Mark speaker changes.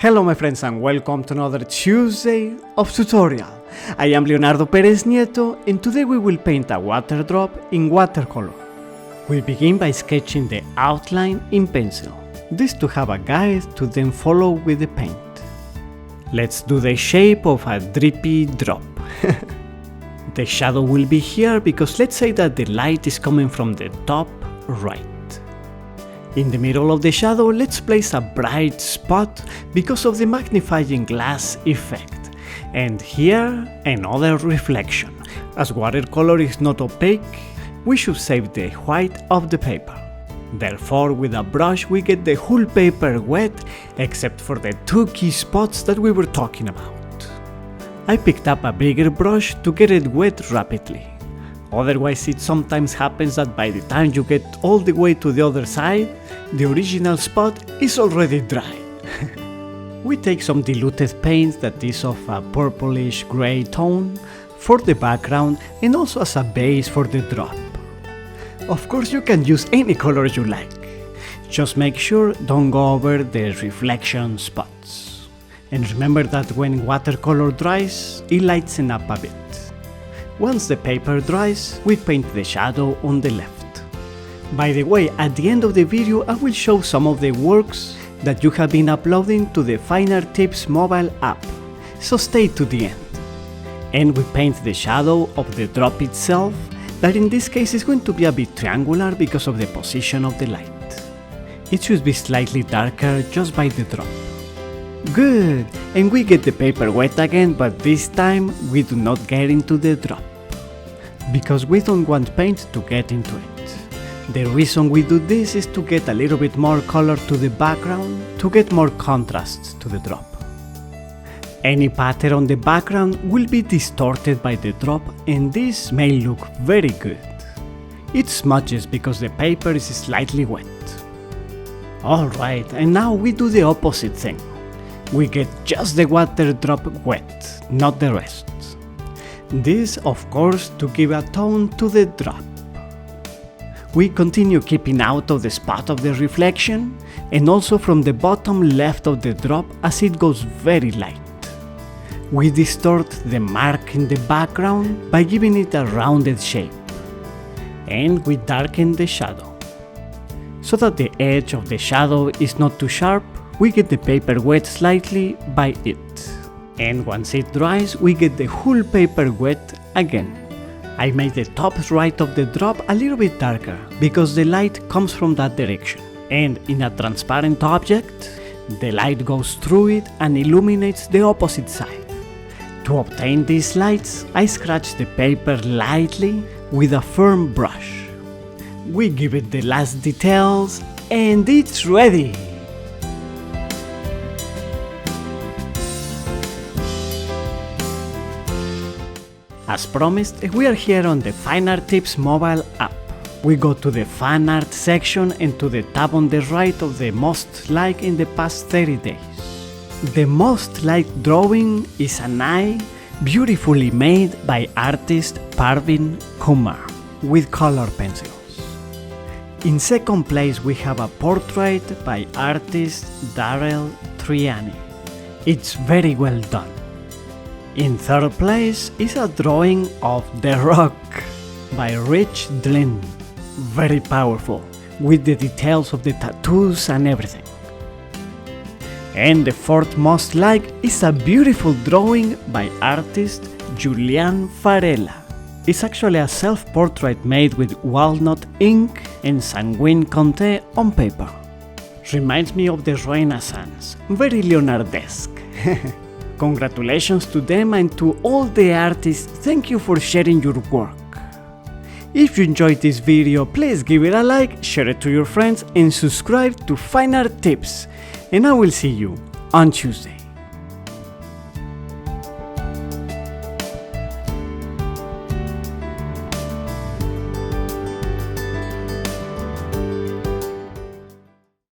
Speaker 1: Hello my friends and welcome to another Tuesday of tutorial. I am Leonardo Perez Nieto and today we will paint a water drop in watercolor. We begin by sketching the outline in pencil, this to have a guide to then follow with the paint. Let's do the shape of a drippy drop. The shadow will be here because let's say that the light is coming from the top right. In the middle of the shadow, let's place a bright spot because of the magnifying glass effect. And here, another reflection. As watercolor is not opaque, we should save the white of the paper. Therefore, with a brush we get the whole paper wet except for the two key spots that we were talking about. I picked up a bigger brush to get it wet rapidly. Otherwise, it sometimes happens that by the time you get all the way to the other side, the original spot is already dry. We take some diluted paint that is of a purplish gray tone for the background and also as a base for the drop. Of course, you can use any color you like. Just make sure don't go over the reflection spots. And remember that when watercolor dries, it lightens up a bit. Once the paper dries, we paint the shadow on the left. By the way, at the end of the video I will show some of the works that you have been uploading to the Fine Art Tips mobile app, so stay to the end. And we paint the shadow of the drop itself, that in this case is going to be a bit triangular because of the position of the light. It should be slightly darker just by the drop. Good! And we get the paper wet again, but this time we do not get into the drop, because we don't want paint to get into it. The reason we do this is to get a little bit more color to the background, to get more contrast to the drop. Any pattern on the background will be distorted by the drop and this may look very good. It smudges because the paper is slightly wet. Alright, and now we do the opposite thing. We get just the water drop wet, not the rest. This, of course, to give a tone to the drop. We continue keeping out of the spot of the reflection and also from the bottom left of the drop as it goes very light. We distort the mark in the background by giving it a rounded shape. And we darken the shadow. So that the edge of the shadow is not too sharp, we get the paper wet slightly by it. And once it dries, we get the whole paper wet again. I make the top right of the drop a little bit darker because the light comes from that direction. And in a transparent object, the light goes through it and illuminates the opposite side. To obtain these lights, I scratch the paper lightly with a firm brush. We give it the last details and it's ready! As promised, we are here on the Fine Art Tips mobile app. We go to the Fan Art section and to the tab on the right of the most liked in the past 30 days. The most liked drawing is an eye beautifully made by artist Parvin Kumar with color pencils. In second place we have a portrait by artist Darrell Triani. It's very well done. In third place is a drawing of The Rock by Rich Dlin. Very powerful, with the details of the tattoos and everything. And the fourth most liked is a beautiful drawing by artist Julian Farella. It's actually a self-portrait made with walnut ink and sanguine conté on paper. Reminds me of the Renaissance, very Leonardesque. Congratulations to them and to all the artists, thank you for sharing your work. If you enjoyed this video, please give it a like, share it to your friends and subscribe to Fine Art Tips. And I will see you on Tuesday.